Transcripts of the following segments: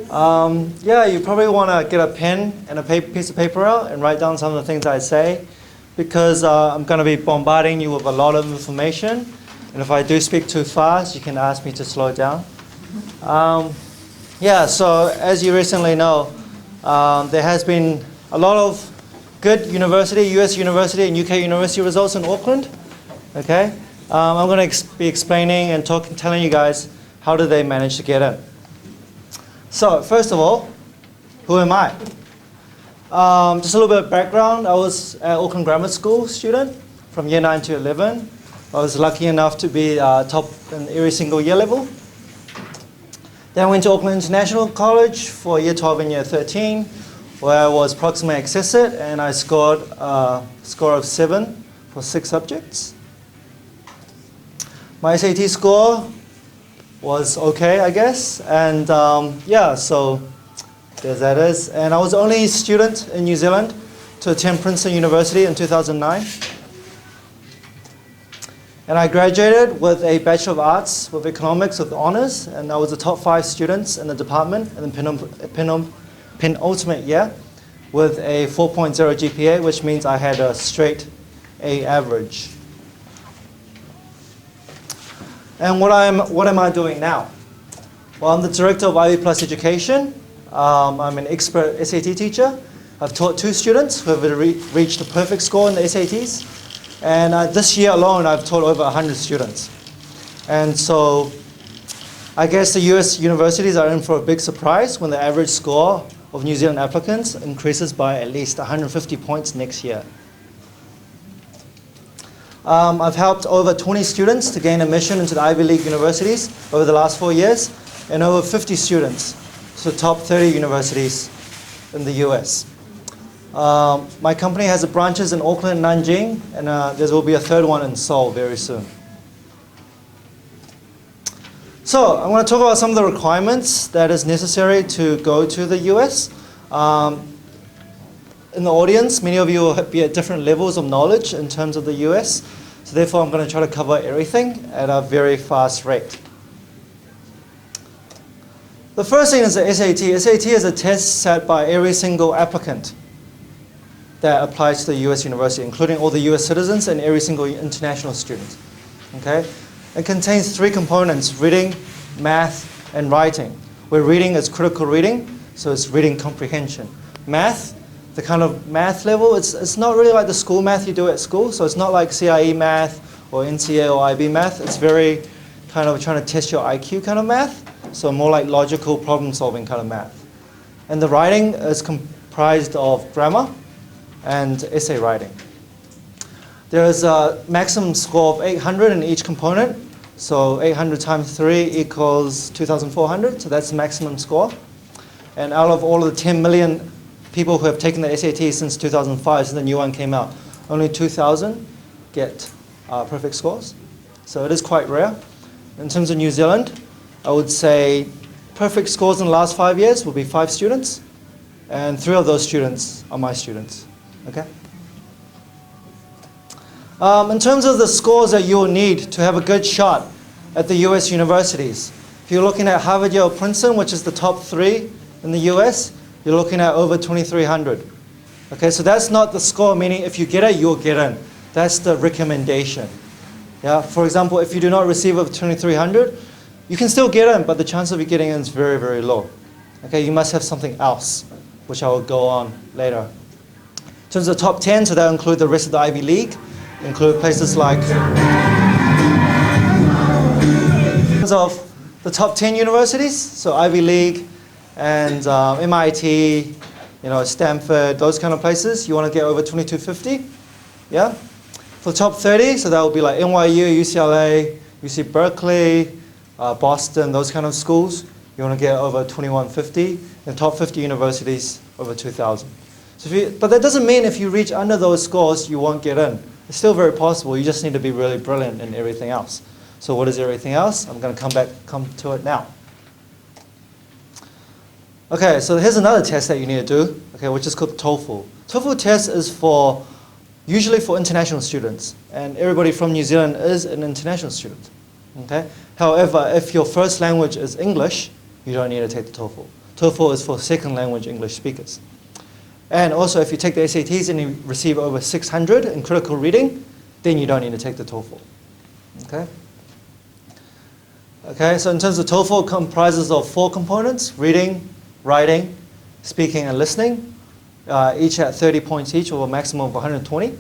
Yeah, you probably want to get a pen and a piece of paper out and write down some of the things I say, because I'm going to be bombarding you with a lot of information. And if I do speak too fast, you can ask me to slow it down. Yeah, so as you recently know, there has been a lot of good university, US university and UK university results in Auckland. Okay, I'm going to be explaining and telling you guys how did they manage to get in. So first of all, who am I? Just a little bit of background. I was at Auckland Grammar School student from year 9 to 11. I was lucky enough to be top in every single year level. Then I went to Auckland International College for year 12 and year 13, where I was proximally accessed, and I scored a score of 7 for 6 subjects. My SAT score was okay, I guess, and yeah, so there that is. And I was the only student in New Zealand to attend Princeton University in 2009. And I graduated with a Bachelor of Arts with Economics with honors, and I was the top 5 students in the department in the penultimate year with a 4.0 GPA, which means I had a straight A average. And what am I doing now? Well, I'm the director of IB Plus Education. I'm an expert SAT teacher. I've taught 2 students who have reached a perfect score in the SATs. And this year alone, I've taught over 100 students. And so I guess the US universities are in for a big surprise when the average score of New Zealand applicants increases by at least 150 points next year. I've helped over 20 students to gain admission into the Ivy League universities over the last 4 years, and over 50 students to the top 30 universities in the US. My company has branches in Auckland and Nanjing, and there will be a 3rd one in Seoul very soon. So I'm going to talk about some of the requirements that is necessary to go to the US. In the audience, many of you will be at different levels of knowledge in terms of the US, so therefore I'm going to try to cover everything at a very fast rate. The first thing is the SAT. SAT is a test set by every single applicant that applies to the US university, including all the US citizens and every single international student. Okay? It contains 3 components: reading, math, and writing. Where reading is critical reading, so it's reading comprehension. Math, the kind of math level, it's not really like the school math you do at school, so it's not like CIE math or NCA or IB math. It's very kind of trying to test your IQ kind of math, so more like logical problem solving kind of math. And the writing is comprised of grammar and essay writing. There is a maximum score of 800 in each component. So 800 times 3 equals 2,400. So that's the maximum score. And out of all of the 10 million people who have taken the SAT since 2005, since the new one came out, only 2,000 get perfect scores. So it is quite rare. In terms of New Zealand, I would say perfect scores in the last 5 years will be 5 students. And 3 of those students are my students. Okay? In terms of the scores that you will need to have a good shot at the US universities, if you're looking at Harvard, Yale, Princeton, which is the top 3 in the US, you're looking at over 2,300. Okay, so that's not the score, meaning if you get it, you'll get in. That's the recommendation. Yeah, for example, if you do not receive over 2,300, you can still get in, but the chance of you getting in is very, very low. Okay, you must have something else, which I will go on later. In terms of the top 10, so that will include the rest of the Ivy League, include places like, in terms of the top 10 universities, so Ivy League and MIT, Stanford, those kind of places, you want to get over 2,250, yeah? For the top 30, so that will be like NYU, UCLA, UC Berkeley, Boston, those kind of schools, you want to get over 2,150, and top 50 universities, over 2,000. But that doesn't mean if you reach under those scores, you won't get in. It's still very possible. You just need to be really brilliant in everything else. So what is everything else? I'm going to come to it now. Okay, so here's another test that you need to do, okay, which is called TOEFL. TOEFL test is usually for international students, and everybody from New Zealand is an international student. Okay? However, if your first language is English, you don't need to take the TOEFL. TOEFL is for second language English speakers. And also, if you take the SATs and you receive over 600 in critical reading, then you don't need to take the TOEFL. Okay? Okay, so in terms of TOEFL, it comprises of 4 components: reading, writing, speaking, and listening, each at 30 points each, or a maximum of 120.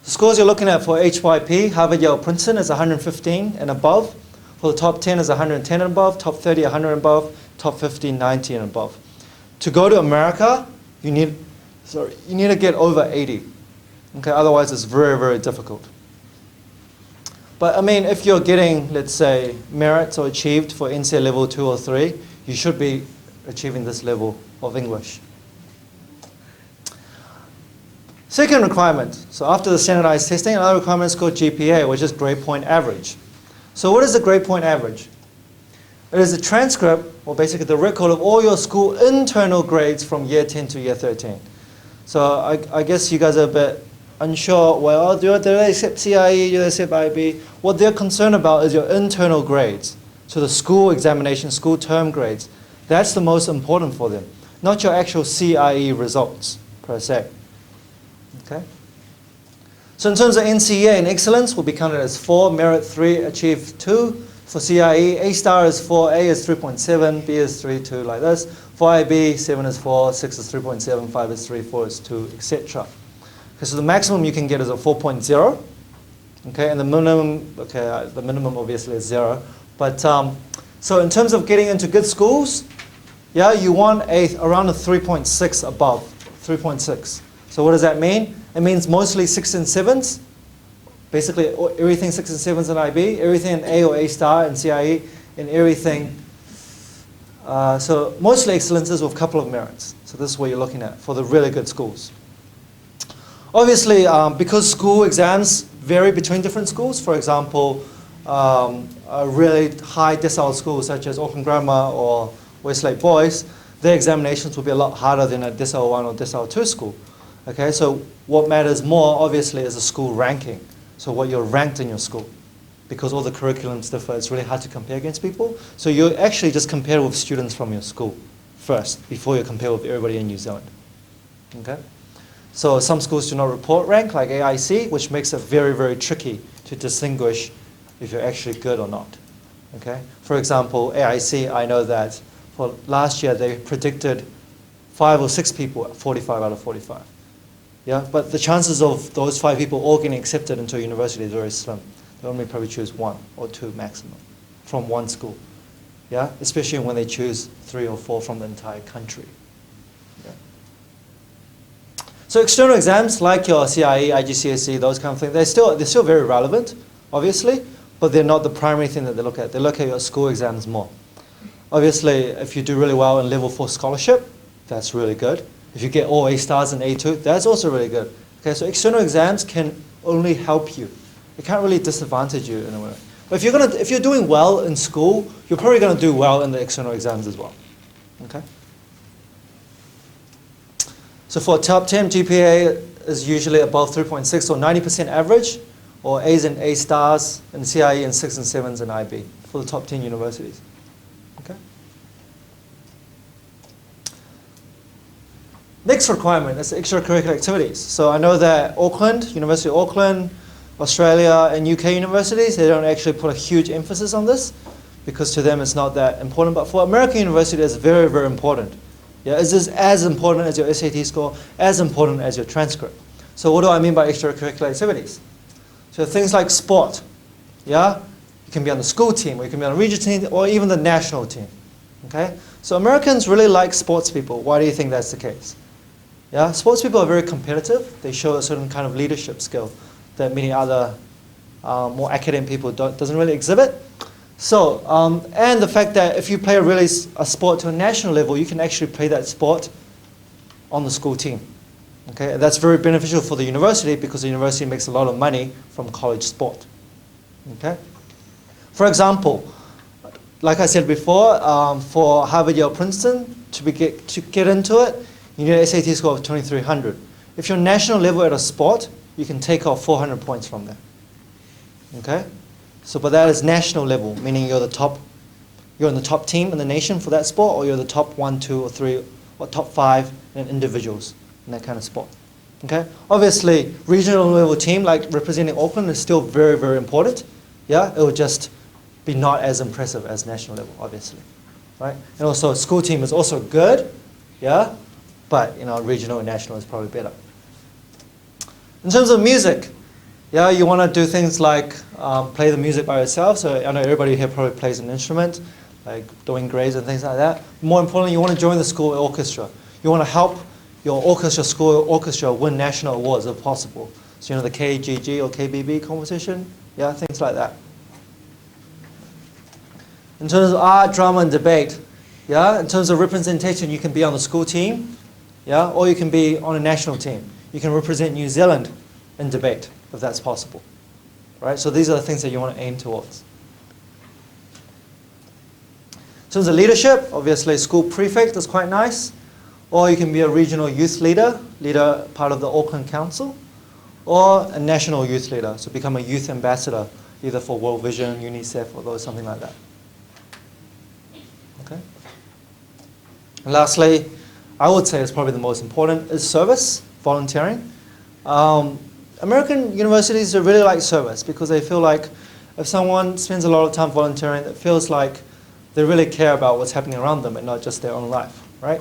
The scores you're looking at for HYP, Harvard, Yale, Princeton, is 115 and above. For the top 10 is 110 and above, top 30, 100 and above, top 50, 90 and above. To go to America, you need to get over 80. Okay, otherwise it's very, very difficult. But I mean, if you're getting, let's say, merits or achieved for NCEA level 2 or 3, you should be achieving this level of English. Second requirement, so after the standardized testing, another requirement is called GPA, which is grade point average. So what is the grade point average? It is a transcript, or basically the record of all your school internal grades from year 10 to year 13. So I guess you guys are a bit unsure, well, do they accept CIE, do they accept IB? What they're concerned about is your internal grades. So the school examination, school term grades. That's the most important for them, not your actual CIE results, per se. Okay? So in terms of NCEA and excellence, will be counted as 4, merit 3, achieve 2. For CIE, A star is 4, A is 3.7, B is 3, 2, like this. For IB, 7 is 4, 6 is 3.7, 5 is 3, 4 is 2, etc. Okay, so the maximum you can get is a 4.0. Okay, and the minimum obviously is 0. But so in terms of getting into good schools, yeah, you want around a 3.6 above, 3.6. So what does that mean? It means mostly 6 and 7s. Basically, everything 6 and 7s in IB, everything in A or A star in CIE, and everything. So mostly excellences with a couple of merits. So this is what you're looking at for the really good schools. Obviously, because school exams vary between different schools, for example, a really high decile school such as Auckland Grammar or Westlake Boys, their examinations will be a lot harder than a decile 1 or decile 2 school. Okay, so what matters more, obviously, is the school ranking. So what you're ranked in your school. Because all the curriculums differ, it's really hard to compare against people. So you actually just compare with students from your school first, before you compare with everybody in New Zealand. Okay? So some schools do not report rank, like AIC, which makes it very, very tricky to distinguish if you're actually good or not. Okay? For example, AIC, I know that for last year they predicted 5 or 6 people at 45 out of 45. Yeah? But the chances of those 5 people all getting accepted into a university is very slim. They only probably choose 1 or 2 maximum from one school. Yeah? Especially when they choose 3 or 4 from the entire country. Yeah? So external exams like your CIE, IGCSE, those kind of things, they're still very relevant, obviously, but they're not the primary thing that they look at. They look at your school exams more. Obviously, if you do really well in level 4 scholarship, that's really good. If you get all A stars in A2, that's also really good. Okay, so external exams can only help you. It can't really disadvantage you in a way. But if you're doing well in school, you're probably going to do well in the external exams as well. Okay? So for top 10, GPA is usually above 3.6 or 90% average, or A's and A stars in CIE and 6 and 7s in IB for the top 10 universities. Okay? Next requirement is extracurricular activities. So I know that Auckland, University of Auckland, Australia and UK universities, they don't actually put a huge emphasis on this because to them it's not that important. But for American university, it's very, very important. Yeah, it's just as important as your SAT score, as important as your transcript. So what do I mean by extracurricular activities? So things like sport. Yeah, you can be on the school team, or you can be on a regional team, or even the national team. Okay, so Americans really like sports people. Why do you think that's the case? Yeah, sports people are very competitive. They show a certain kind of leadership skill that many other more academic people doesn't really exhibit. So, and the fact that if you play a sport to a national level, you can actually play that sport on the school team. Okay, and that's very beneficial for the university because the university makes a lot of money from college sport. Okay, for example, like I said before, for Harvard, Yale, Princeton, to get into it, you need an SAT score of 2300. If you're national level at a sport, you can take off 400 points from there. Okay? So, but that is national level, meaning you're the top you're in the top team in the nation for that sport, or you're the top 1, 2, or 3, or top 5 in individuals in that kind of sport. Okay? Obviously, regional level team like representing Auckland is still very, very important. Yeah, it will just be not as impressive as national level, obviously, right? And also, school team is also good, yeah, but regional and national is probably better. In terms of music, yeah, you want to do things like play the music by yourself. So I know everybody here probably plays an instrument, like doing grades and things like that. More importantly, you want to join the school orchestra. You want to help your orchestra, school orchestra, win national awards if possible. So the KGG or KBB competition, yeah, things like that. In terms of art, drama, and debate, yeah, in terms of representation, you can be on the school team, yeah, or you can be on a national team. You can represent New Zealand in debate, if that's possible, right? So these are the things that you want to aim towards. In terms of leadership, obviously school prefect is quite nice, or you can be a regional youth leader, part of the Auckland Council, or a national youth leader, so become a youth ambassador, either for World Vision, UNICEF, or something like that. Okay. And lastly, I would say it's probably the most important, is service, volunteering. American universities really like service because they feel like if someone spends a lot of time volunteering, it feels like they really care about what's happening around them and not just their own life, right?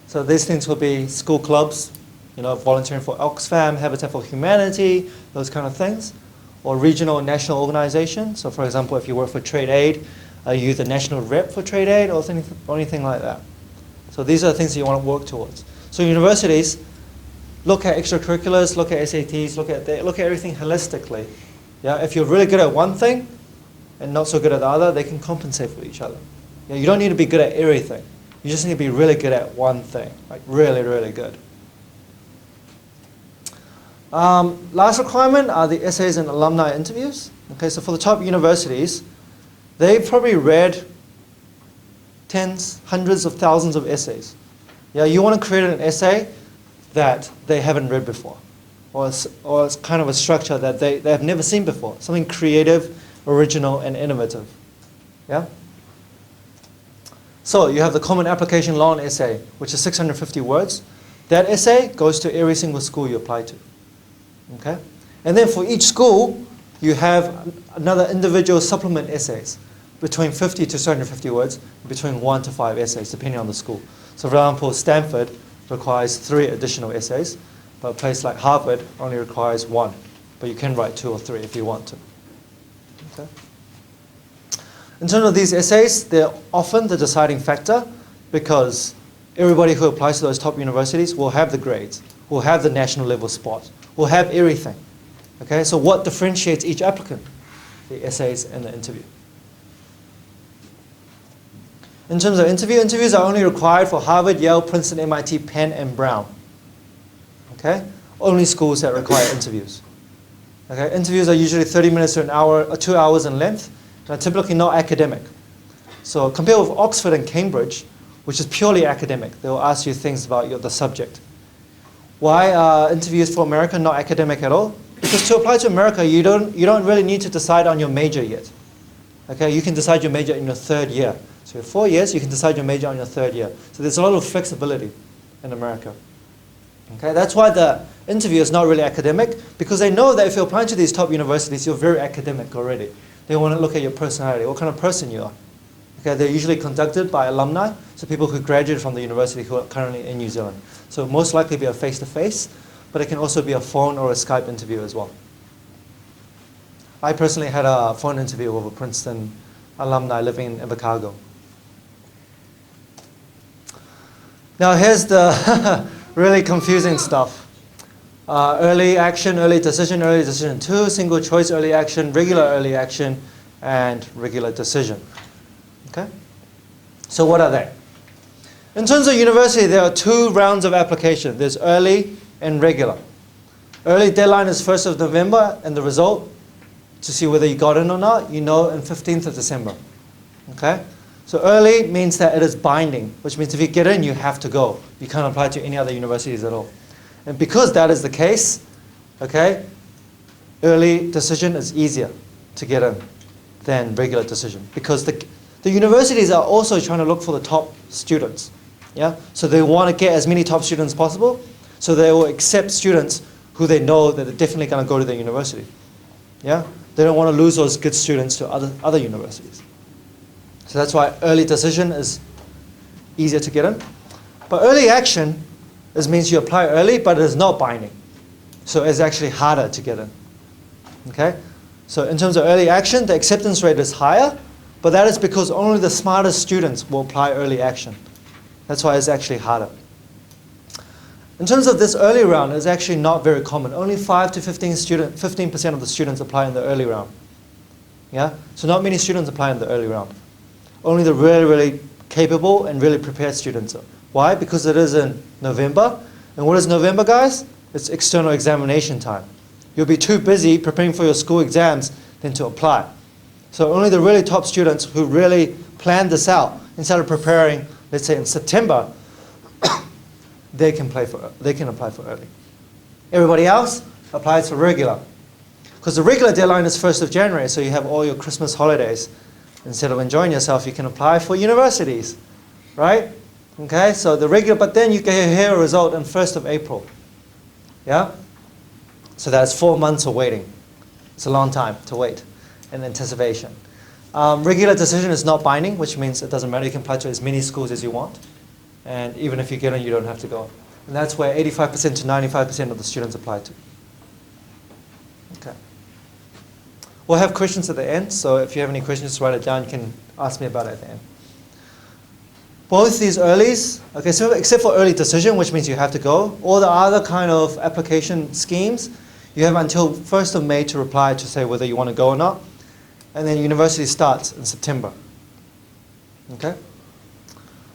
So these things will be school clubs, volunteering for Oxfam, Habitat for Humanity, those kind of things, or regional and national organizations. So for example, if you work for Trade Aid, you're the national rep for Trade Aid or anything like that. So these are the things that you want to work towards. So universities look at extracurriculars, look at SATs, look at everything holistically. Yeah, if you're really good at one thing and not so good at the other, they can compensate for each other. Yeah, you don't need to be good at everything. You just need to be really good at one thing, like really, really good. Last requirement are the essays and alumni interviews. Okay, so for the top universities, they've probably read tens, hundreds of thousands of essays. Yeah, you want to create an essay that they haven't read before, or it's kind of a structure that they have never seen before, something creative, original, and innovative. Yeah? So you have the Common Application Law essay, which is 650 words. That essay goes to every single school you apply to. Okay? And then for each school, you have another individual supplement essays, between 50 to 250 words, between 1 to 5 essays, depending on the school. So for example, Stanford requires 3 additional essays, but a place like Harvard only requires 1. But you can write 2 or 3 if you want to. Okay? In terms of these essays, they're often the deciding factor because everybody who applies to those top universities will have the grades, will have the national level spot, will have everything. Okay? So what differentiates each applicant? The essays and the interview. In terms of interviews are only required for Harvard, Yale, Princeton, MIT, Penn, and Brown. Okay? Only schools that require interviews. Okay? Interviews are usually 30 minutes to an hour or 2 hours in length, and are typically not academic. So compared with Oxford and Cambridge, which is purely academic, they will ask you things about the subject. Why are interviews for America not academic at all? Because to apply to America, you don't really need to decide on your major yet. Okay? You can decide your major in your 3rd year. So you have 4 years, you can decide your major on your 3rd year. So there's a lot of flexibility in America. Okay, that's why the interview is not really academic, because they know that if you're applying to these top universities, you're very academic already. They want to look at your personality, what kind of person you are. Okay, they're usually conducted by alumni, so people who graduated from the university who are currently in New Zealand. So most likely be a face-to-face, but it can also be a phone or a Skype interview as well. I personally had a phone interview with a Princeton alumni living in Invercargill. Now here's the really confusing stuff. Early action, early decision 2, single choice early action, regular early action, and regular decision. Okay? So what are they? In terms of university, there are 2 rounds of application. There's early and regular. Early deadline is 1st of November, and the result, to see whether you got in or not, you know on 15th of December. Okay? So early means that it is binding, which means if you get in, you have to go. You can't apply to any other universities at all. And because that is the case, okay, early decision is easier to get in than regular decision. Because The universities are also trying to look for the top students. Yeah? So they want to get as many top students as possible, so they will accept students who they know that are definitely going to go to the university. Yeah? They don't want to lose those good students to other universities. So that's why early decision is easier to get in. But early action means you apply early, but it is not binding. So it's actually harder to get in. Okay? So in terms of early action, the acceptance rate is higher, but that is because only the smartest students will apply early action. That's why it's actually harder. In terms of this early round, it's actually not very common. Only 5 to 15% of the students apply in the early round. Yeah? So not many students apply in the early round. Only the really, really capable and really prepared students. Why? Because it is in November. And what is November, guys? It's external examination time. You'll be too busy preparing for your school exams than to apply. So only the really top students who really planned this out, instead of preparing, let's say in September, they can apply for early. Everybody else applies for regular. Because the regular deadline is 1st of January, so you have all your Christmas holidays. Instead of enjoying yourself, you can apply for universities, right? Okay, so the regular, but then you can hear a result on 1st of April. Yeah? So that's 4 months of waiting. It's a long time to wait in anticipation. Regular decision is not binding, which means it doesn't matter. You can apply to as many schools as you want. And even if you get in, you don't have to go. And that's where 85% to 95% of the students apply to. Okay. We'll have questions at the end, so if you have any questions, just write it down. You can ask me about it at the end. Both these earlies, okay, so except for early decision, which means you have to go, all the other kind of application schemes, you have until 1st of May to reply to say whether you want to go or not. And then university starts in September. Okay?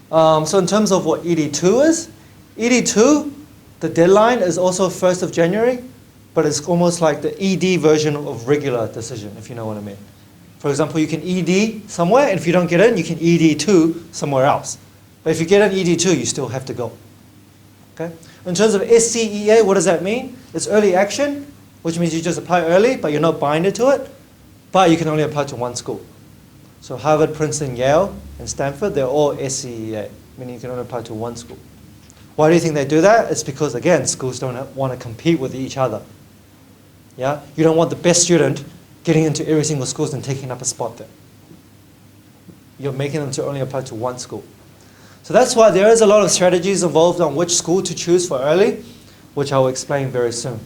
So in terms of what ED2 is, ED2, the deadline is also 1st of January, but it's almost like the ED version of regular decision, if you know what I mean. For example, you can ED somewhere, and if you don't get in, you can ED2 somewhere else. But if you get in ED2, you still have to go. Okay? In terms of SCEA, what does that mean? It's early action, which means you just apply early, but you're not binded to it, but you can only apply to one school. So Harvard, Princeton, Yale, and Stanford, they're all SCEA, meaning you can only apply to one school. Why do you think they do that? It's because, again, schools don't want to compete with each other. Yeah? You don't want the best student getting into every single school and taking up a spot there. You're making them to only apply to one school. So that's why there is a lot of strategies involved on which school to choose for early, which I will explain very soon.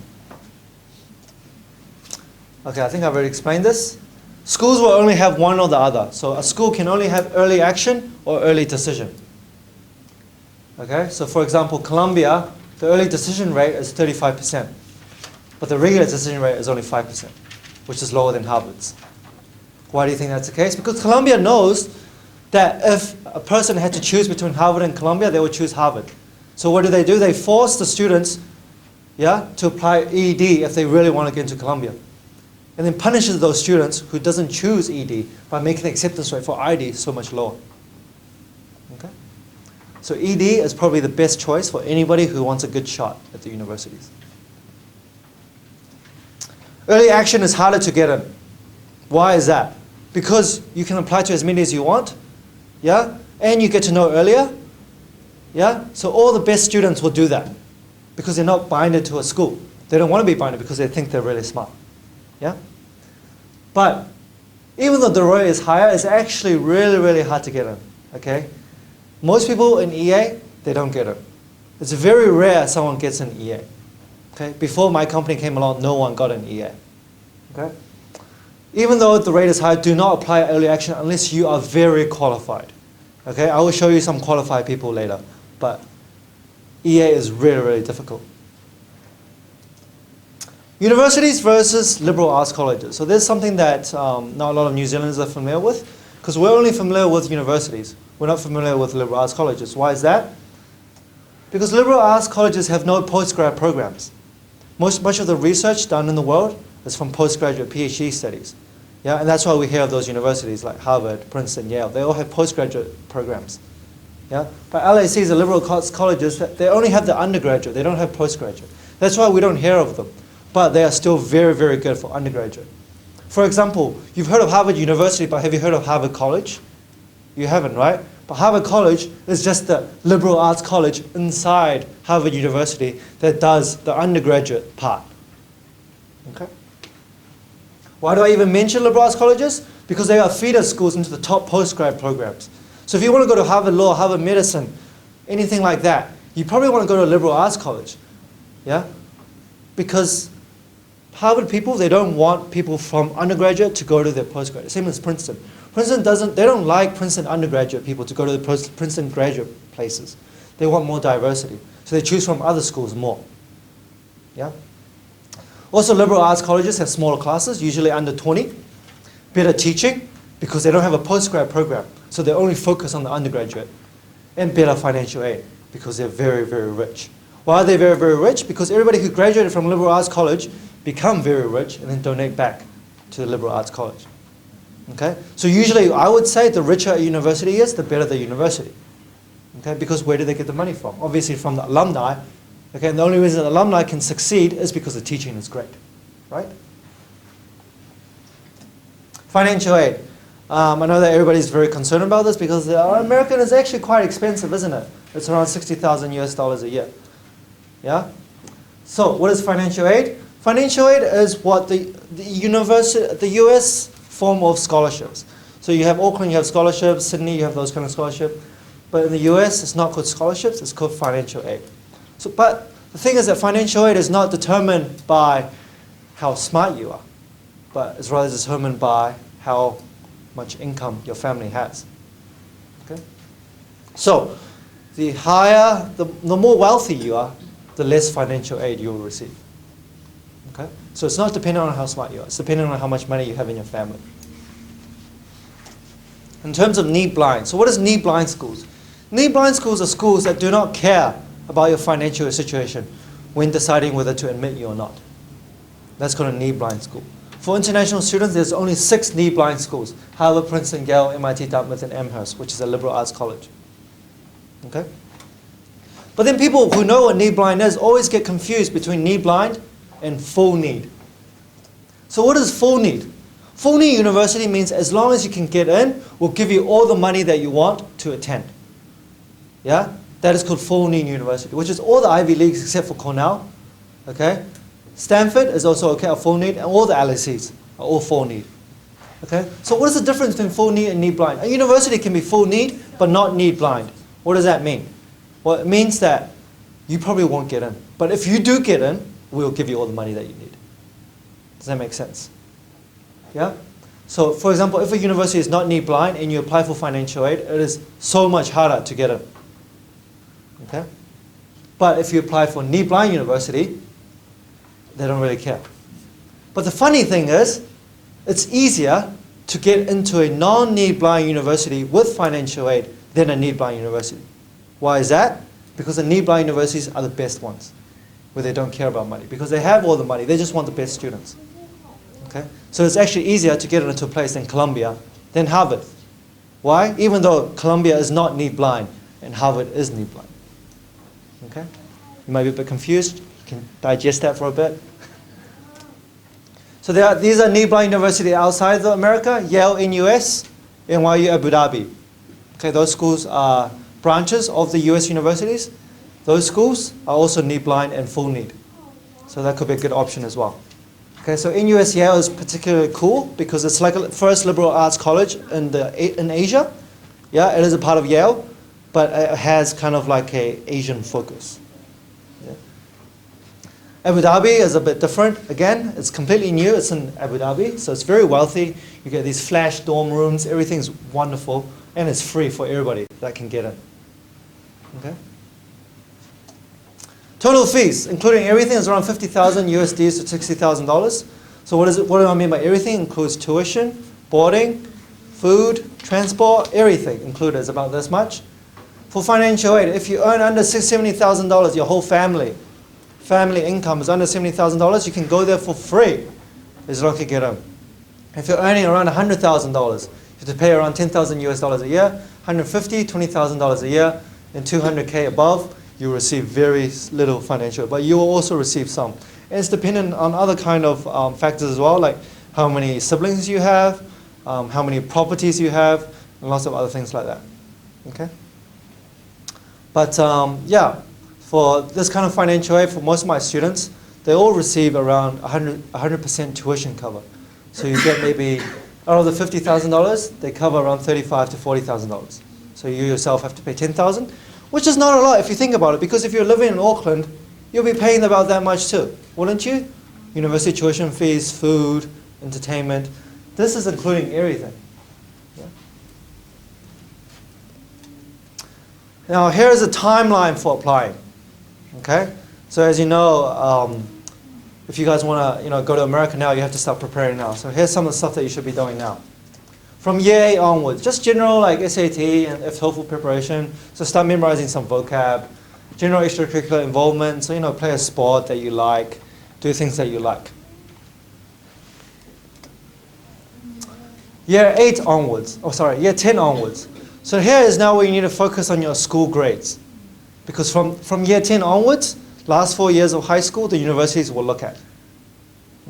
Okay, I think I've already explained this. Schools will only have one or the other. So a school can only have early action or early decision. Okay, so for example, Columbia, the early decision rate is 35%, but the regular decision rate is only 5%, which is lower than Harvard's. Why do you think that's the case? Because Columbia knows that if a person had to choose between Harvard and Columbia, they would choose Harvard. So what do? They force the students, to apply ED if they really want to get into Columbia. And then punishes those students who doesn't choose ED by making the acceptance rate for ID so much lower. Okay? So ED is probably the best choice for anybody who wants a good shot at the universities. Early action is harder to get in. Why is that? Because you can apply to as many as you want, and you get to know earlier, so all the best students will do that because they're not binded to a school. They don't want to be binded because they think they're really smart. But even though the rate is higher, it's actually really, really hard to get in. Okay? Most people in EA, they don't get in. It's very rare someone gets in EA. Okay? Before my company came along, no one got in EA. Okay? Even though the rate is high, do not apply early action unless you are very qualified. Okay? I will show you some qualified people later. But EA is really, really difficult. Universities versus liberal arts colleges. So there's something that not a lot of New Zealanders are familiar with, because we're only familiar with universities. We're not familiar with liberal arts colleges. Why is that? Because liberal arts colleges have no postgrad programs. Much of the research done in the world is from postgraduate PhD studies. And that's why we hear of those universities like Harvard, Princeton, Yale. They all have postgraduate programs. But LACs, the liberal arts colleges, they only have the undergraduate. They don't have postgraduate. That's why we don't hear of them. But they are still very, very good for undergraduate. For example, you've heard of Harvard University, but have you heard of Harvard College? You haven't, right? But Harvard College is just the liberal arts college inside Harvard University that does the undergraduate part. Okay? Why do I even mention liberal arts colleges? Because they are feeder schools into the top postgrad programs. So if you want to go to Harvard Law, Harvard Medicine, anything like that, you probably want to go to a liberal arts college. Yeah? Because Harvard people, they don't want people from undergraduate to go to their postgraduate. Same as Princeton. They don't like Princeton undergraduate people to go to the Princeton graduate places. They want more diversity. So they choose from other schools more. Yeah? Also, liberal arts colleges have smaller classes, usually under 20. Better teaching, because they don't have a postgrad program. So they only focus on the undergraduate. And better financial aid, because they're very, very rich. Why are they very, very rich? Because everybody who graduated from liberal arts college become very rich and then donate back to the liberal arts college. Okay? So usually I would say the richer a university is, the better the university. Okay? Because where do they get the money from? Obviously from the alumni. Okay? And the only reason the alumni can succeed is because the teaching is great. Right? Financial aid. I know that everybody's very concerned about this because American is actually quite expensive, isn't it? It's around 60,000 US dollars a year. Yeah? So what is financial aid? Financial aid is what the US form of scholarships. So you have Auckland, you have scholarships, Sydney, you have those kind of scholarships. But in the US, it's not called scholarships, it's called financial aid. So, but the thing is that financial aid is not determined by how smart you are, but it's rather determined by how much income your family has. Okay? So, the more wealthy you are, the less financial aid you will receive. Okay? So it's not dependent on how smart you are. It's dependent on how much money you have in your family. In terms of need-blind. So what is need-blind schools? Need-blind schools are schools that do not care about your financial situation when deciding whether to admit you or not. That's called a need-blind school. For international students, there's only 6 need-blind schools. Harvard, Princeton, Yale, MIT, Dartmouth, and Amherst, which is a liberal arts college. Okay? But then people who know what need-blind is always get confused between need-blind and full need. So what is full need? Full need university means as long as you can get in, we'll give you all the money that you want to attend. Yeah? That is called full need university, which is all the Ivy Leagues except for Cornell. Okay? Stanford is also okay, a full need, and all the LSEs are all full need. Okay? So what is the difference between full need and need blind? A university can be full need, but not need blind. What does that mean? Well, it means that you probably won't get in. But if you do get in, we'll give you all the money that you need. Does that make sense? Yeah? So, for example, if a university is not need blind and you apply for financial aid, it is so much harder to get in. Okay? But if you apply for need blind university, they don't really care. But the funny thing is, it's easier to get into a non-need blind university with financial aid than a need blind university. Why is that? Because the need blind universities are the best ones, where they don't care about money. Because they have all the money, they just want the best students. Okay? So it's actually easier to get into a place than Columbia than Harvard. Why? Even though Columbia is not need blind and Harvard is need blind. Okay? You might be a bit confused. You can digest that for a bit. So these are need blind universities outside of America: Yale in US, NYU Abu Dhabi. Okay, those schools are branches of the US universities. Those schools are also need blind and full need. So that could be a good option as well. Okay, so NUS Yale is particularly cool because it's like the first liberal arts college in Asia. Yeah, it is a part of Yale, but it has kind of like an Asian focus. Yeah. Abu Dhabi is a bit different. Again, it's completely new. It's in Abu Dhabi, so it's very wealthy. You get these flash dorm rooms. Everything's wonderful, and it's free for everybody that can get in. Okay. Total fees, including everything, is around 50,000 USD to $60,000. So what do I mean by everything? It includes tuition, boarding, food, transport, everything included is about this much. For financial aid, if you earn under $70,000, your whole family income is under $70,000, you can go there for free. As long as you get in. If you're earning around $100,000, you have to pay around 10,000 US dollars a year, 150, $20,000 a year, and 200K above. You receive very little financial, but you will also receive some. And it's dependent on other kind of factors as well, like how many siblings you have, how many properties you have, and lots of other things like that. Okay? But yeah, for this kind of financial aid, for most of my students, they all receive around 100% tuition cover. So you get maybe, out of the $50,000, they cover around $35,000 to $40,000. So you yourself have to pay $10,000, which is not a lot if you think about it, because if you're living in Auckland, you'll be paying about that much too, wouldn't you? University tuition fees, food, entertainment. This is including everything. Yeah. Now here's a timeline for applying. Okay? So as you know, if you guys want to go to America now, you have to start preparing now. So here's some of the stuff that you should be doing now. From year 8 onwards, just general like SAT and TOEFL preparation. So start memorizing some vocab, general extracurricular involvement. So play a sport that you like, do things that you like. Year 8 onwards, year 10 onwards. So here is now where you need to focus on your school grades. Because from year 10 onwards, last 4 years of high school, the universities will look at.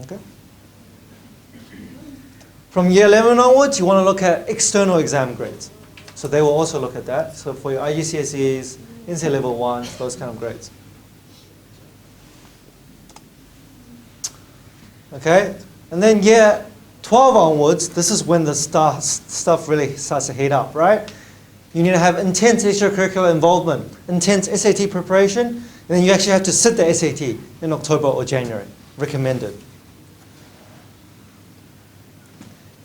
Okay? From year 11 onwards, you want to look at external exam grades. So they will also look at that. So for your IGCSEs, NCEA Level 1, those kind of grades. Okay? And then year 12 onwards, this is when the stuff really starts to heat up, right? You need to have intense extracurricular involvement, intense SAT preparation, and then you actually have to sit the SAT in October or January. Recommended.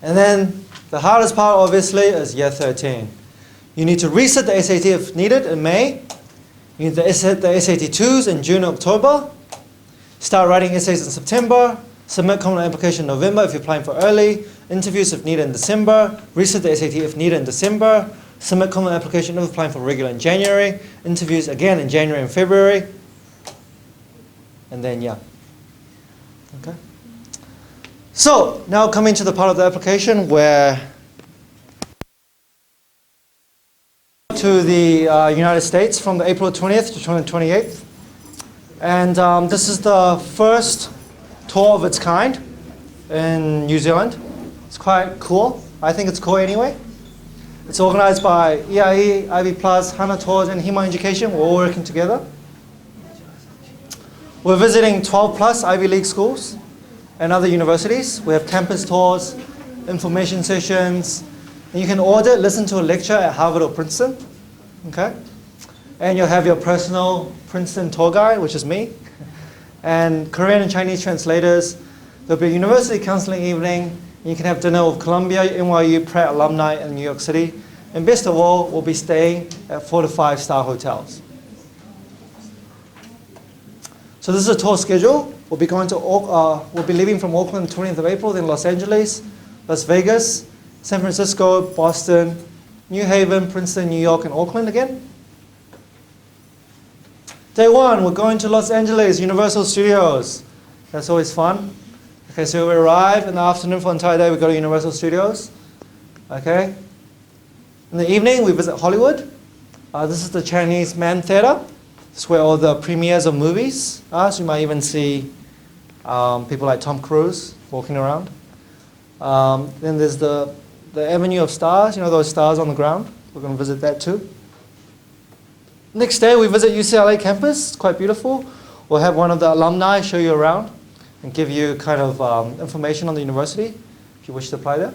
And then the hardest part, obviously, is year 13. You need to resit the SAT if needed in May. You need to sit the SAT 2s in June and October. Start writing essays in September. Submit common application in November if you're applying for early. Interviews if needed in December. Resit the SAT if needed in December. Submit common application if applying for regular in January. Interviews again in January and February. And then, yeah. Okay. So, now coming to the part of the application where to the United States from the April 20th to 28th. And this is the first tour of its kind in New Zealand. It's quite cool. I think it's cool anyway. It's organized by EIE, IB Plus, Hana Tours, and Hima Education. We're all working together. We're visiting 12 plus Ivy League schools and other universities. We have campus tours, information sessions, and you can order, listen to a lecture at Harvard or Princeton. Okay? And you'll have your personal Princeton tour guide, which is me, and Korean and Chinese translators. There'll be a university counseling evening, and you can have dinner with Columbia, NYU, Pratt alumni in New York City. And best of all, we'll be staying at 4 to 5 star hotels. So this is a tour schedule. We'll be leaving from Auckland 20th of April, then Los Angeles, Las Vegas, San Francisco, Boston, New Haven, Princeton, New York, and Auckland again. Day 1, we're going to Los Angeles, Universal Studios. That's always fun. Okay, so we arrive in the afternoon for the entire day. We go to Universal Studios. Okay. In the evening, we visit Hollywood. This is the Chinese Man Theater. This is where all the premieres of movies are. So you might even see people like Tom Cruise walking around. Then there's the Avenue of Stars, those stars on the ground. We're going to visit that too. Next day, we visit UCLA campus. It's quite beautiful. We'll have one of the alumni show you around and give you kind of information on the university if you wish to apply there.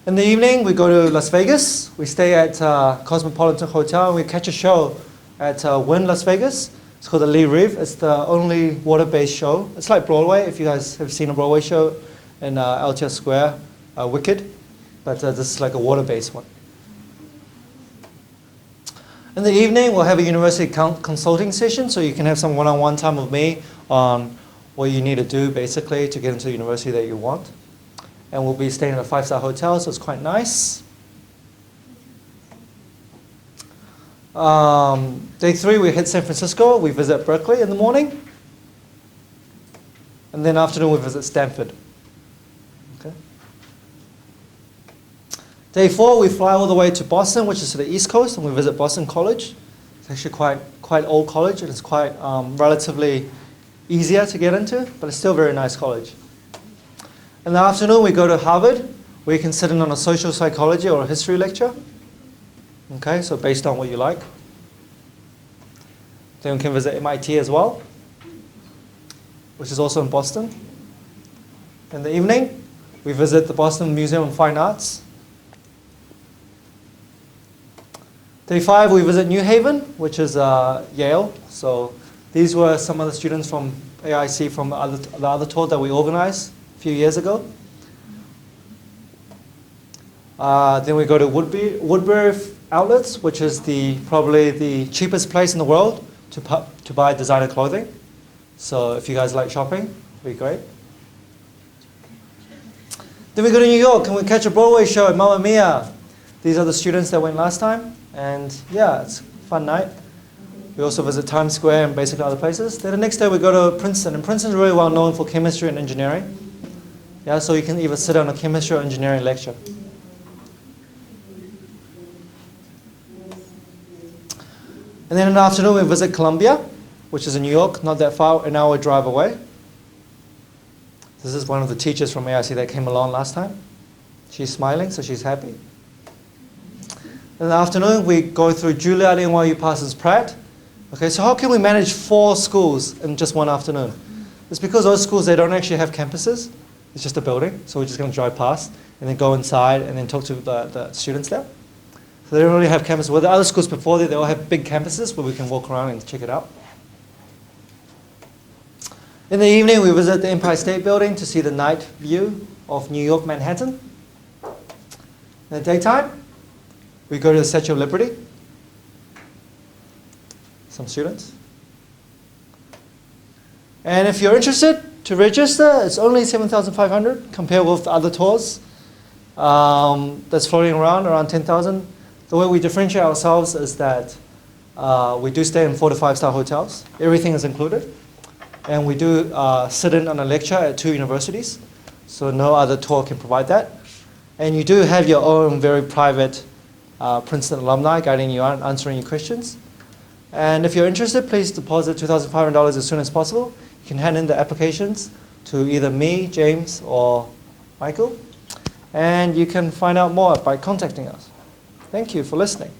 In the evening, we go to Las Vegas. We stay at Cosmopolitan Hotel and we catch a show at Wynn Las Vegas. It's called the Lee Reeve. It's the only water-based show. It's like Broadway, if you guys have seen a Broadway show in Altius Square, Wicked. But this is like a water-based one. In the evening, we'll have a university consulting session, so you can have some one-on-one time with me on what you need to do, basically, to get into the university that you want. And we'll be staying in a 5-star hotel, so it's quite nice. Day 3, we hit San Francisco. We visit Berkeley in the morning. And then afternoon, we visit Stanford. Okay. Day 4, we fly all the way to Boston, which is to the East Coast, and we visit Boston College. It's actually quite old college, and it's quite relatively easier to get into, but it's still a very nice college. In the afternoon, we go to Harvard, We can sit in on a social psychology or a history lecture. Okay, so based on what you like. Then we can visit MIT as well, which is also in Boston. In the evening, we visit the Boston Museum of Fine Arts. Day 5, we visit New Haven, which is Yale. So these were some of the students from AIC from the other tour that we organized a few years ago. Then we go to Woodbury Outlets, which is probably the cheapest place in the world to buy designer clothing. So if you guys like shopping, it'd be great. Then we go to New York and we catch a Broadway show at Mamma Mia. These are the students that went last time. And yeah, it's a fun night. We also visit Times Square and basically other places. Then the next day we go to Princeton. And Princeton is really well known for chemistry and engineering. Yeah, so you can either sit on a chemistry or engineering lecture. And then in the afternoon we visit Columbia, which is in New York, not that far, an hour drive away. This is one of the teachers from AIC that came along last time. She's smiling, so she's happy. In the afternoon, we go through Juilliard, NYU, Parsons, Pratt. Okay, so how can we manage 4 schools in just one afternoon? It's because those schools, they don't actually have campuses. It's just a building, so we're just going to drive past and then go inside and then talk to the students there. So they don't really have campuses. Well, the other schools before they all have big campuses where we can walk around and check it out. In the evening, we visit the Empire State Building to see the night view of New York, Manhattan. In the daytime, we go to the Statue of Liberty. Some students. And if you're interested to register, it's only $7,500 compared with the other tours that's floating around 10,000. The way we differentiate ourselves is that we do stay in 4 to 5 star hotels. Everything is included. And we do sit in on a lecture at 2 universities. So no other tour can provide that. And you do have your own very private Princeton alumni guiding you and answering your questions. And if you're interested, please deposit $2,500 as soon as possible. You can hand in the applications to either me, James, or Michael. And you can find out more by contacting us. Thank you for listening.